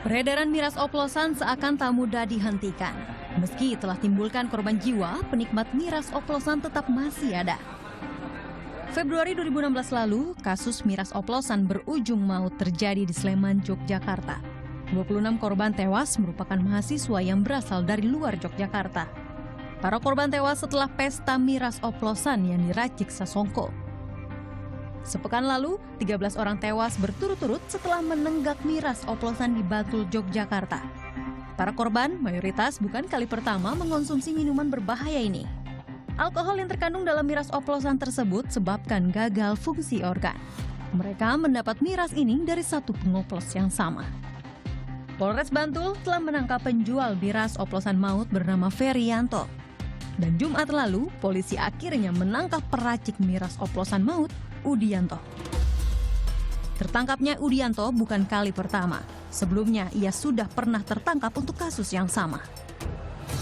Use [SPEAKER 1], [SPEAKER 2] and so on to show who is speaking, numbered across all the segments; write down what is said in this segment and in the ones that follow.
[SPEAKER 1] Peredaran miras oplosan seakan tak mudah dihentikan. Meski telah timbulkan korban jiwa, penikmat miras oplosan tetap masih ada. Februari 2016 lalu, kasus miras oplosan berujung maut terjadi di Sleman, Yogyakarta. 26 korban tewas merupakan mahasiswa yang berasal dari luar Yogyakarta. Para korban tewas setelah pesta miras oplosan yang diracik Sasongko. Sepekan lalu, 13 orang tewas berturut-turut setelah menenggak miras oplosan di Bantul, Yogyakarta. Para korban mayoritas bukan kali pertama mengonsumsi minuman berbahaya ini. Alkohol yang terkandung dalam miras oplosan tersebut sebabkan gagal fungsi organ. Mereka mendapat miras ini dari satu pengoplos yang sama. Polres Bantul telah menangkap penjual miras oplosan maut bernama Ferianto. Dan Jumat lalu, polisi akhirnya menangkap peracik miras oplosan maut, Udianto. Tertangkapnya Udianto bukan kali pertama. Sebelumnya, ia sudah pernah tertangkap untuk kasus yang sama.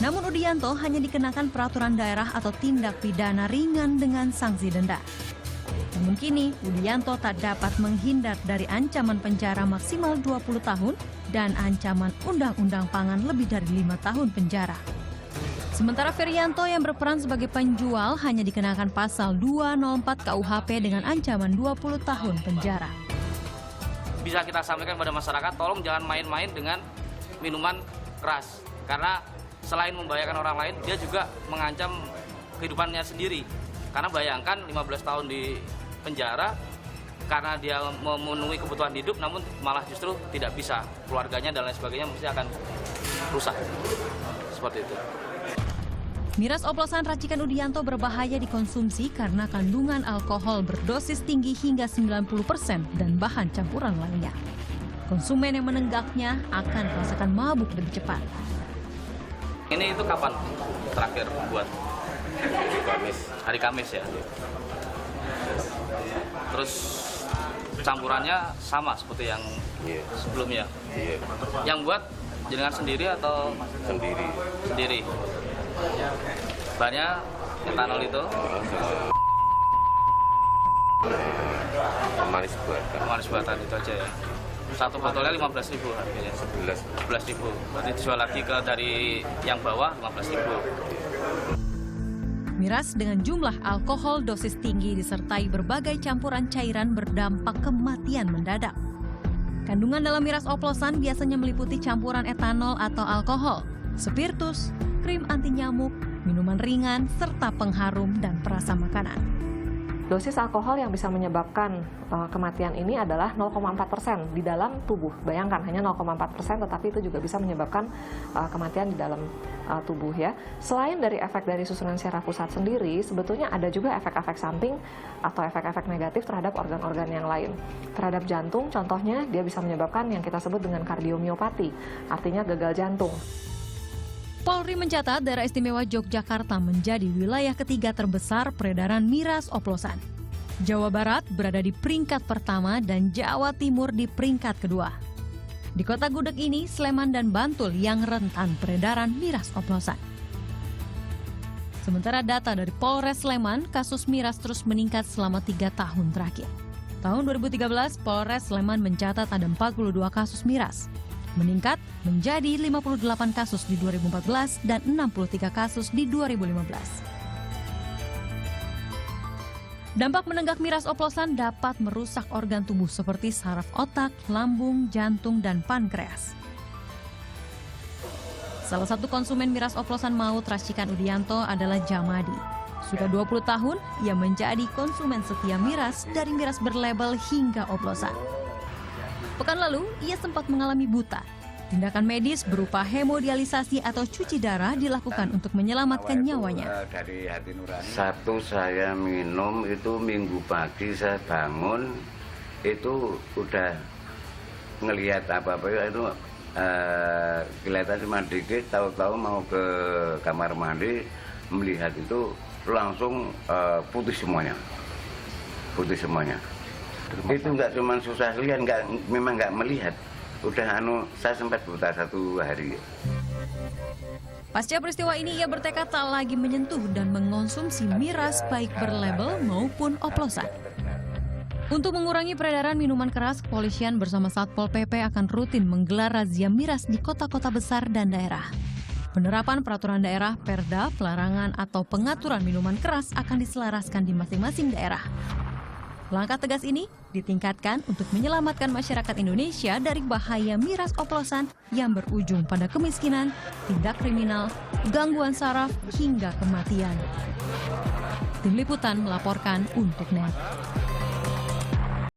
[SPEAKER 1] Namun Udianto hanya dikenakan peraturan daerah atau tindak pidana ringan dengan sanksi denda. Namun kini, Udianto tak dapat menghindar dari ancaman penjara maksimal 20 tahun dan ancaman Undang-Undang Pangan lebih dari 5 tahun penjara. Sementara Ferianto yang berperan sebagai penjual hanya dikenakan pasal 204 KUHP dengan ancaman 20 tahun penjara.
[SPEAKER 2] Bisa kita sampaikan pada masyarakat, tolong jangan main-main dengan minuman keras. Karena selain membahayakan orang lain, dia juga mengancam kehidupannya sendiri. Karena bayangkan 15 tahun di penjara, karena dia memenuhi kebutuhan hidup, namun malah justru tidak bisa. Keluarganya dan lain sebagainya mesti akan rusak. Seperti itu.
[SPEAKER 1] Miras oplosan racikan Udianto berbahaya dikonsumsi karena kandungan alkohol berdosis tinggi hingga 90% dan bahan campuran lainnya. Konsumen yang menenggaknya akan merasakan mabuk lebih cepat.
[SPEAKER 2] Ini itu kapan terakhir buat? Hari Kamis ya. Terus campurannya sama seperti yang sebelumnya. Yang buat jenengan sendiri atau? Sendiri. Bahannya etanol itu? Manis buatan itu aja ya. Satu botolnya 15.000 harganya. 11.000. Berarti dijual lagi ke dari yang bawah 15.000.
[SPEAKER 1] Miras dengan jumlah alkohol dosis tinggi disertai berbagai campuran cairan berdampak kematian mendadak. Kandungan dalam miras oplosan biasanya meliputi campuran etanol atau alkohol, spiritus, krim anti nyamuk, minuman ringan, serta pengharum dan perasa makanan.
[SPEAKER 3] Dosis alkohol yang bisa menyebabkan kematian ini adalah 0,4% di dalam tubuh. Bayangkan hanya 0,4%, tetapi itu juga bisa menyebabkan kematian di dalam tubuh ya. Selain dari efek dari susunan syaraf pusat sendiri, sebetulnya ada juga efek-efek samping atau efek-efek negatif terhadap organ-organ yang lain. Terhadap jantung, contohnya dia bisa menyebabkan yang kita sebut dengan kardiomiopati, artinya gagal jantung.
[SPEAKER 1] Polri mencatat daerah istimewa Yogyakarta menjadi wilayah ketiga terbesar peredaran miras oplosan. Jawa Barat berada di peringkat pertama dan Jawa Timur di peringkat kedua. Di kota gudeg ini, Sleman dan Bantul yang rentan peredaran miras oplosan. Sementara data dari Polres Sleman, kasus miras terus meningkat selama 3 tahun terakhir. Tahun 2013, Polres Sleman mencatat ada 42 kasus miras. Meningkat menjadi 58 kasus di 2014 dan 63 kasus di 2015. Dampak menenggak miras oplosan dapat merusak organ tubuh seperti saraf otak, lambung, jantung, dan pankreas. Salah satu konsumen miras oplosan maut racikan Udianto adalah Jamadi. Sudah 20 tahun, ia menjadi konsumen setia miras dari miras berlabel hingga oplosan. Pekan lalu, ia sempat mengalami buta. Tindakan medis berupa hemodialisasi atau cuci darah dilakukan untuk menyelamatkan nyawanya.
[SPEAKER 4] Dari hati nurani. Satu saya minum itu minggu pagi saya bangun itu udah ngelihat apa-apa itu kelihatan cuma dikit, tahu-tahu mau ke kamar mandi melihat itu langsung putih semuanya. Itu nggak cuma susah lihat, memang nggak melihat. Udah saya sempat buta 1 hari.
[SPEAKER 1] Pasca peristiwa ini ia bertekad tak lagi menyentuh dan mengonsumsi miras baik berlabel maupun oplosan. Untuk mengurangi peredaran minuman keras, kepolisian bersama Satpol PP akan rutin menggelar razia miras di kota-kota besar dan daerah. Penerapan peraturan daerah, perda, pelarangan atau pengaturan minuman keras akan diselaraskan di masing-masing daerah. Langkah tegas ini ditingkatkan untuk menyelamatkan masyarakat Indonesia dari bahaya miras oplosan yang berujung pada kemiskinan, tindak kriminal, gangguan saraf, hingga kematian. Tim Liputan melaporkan untuk NET.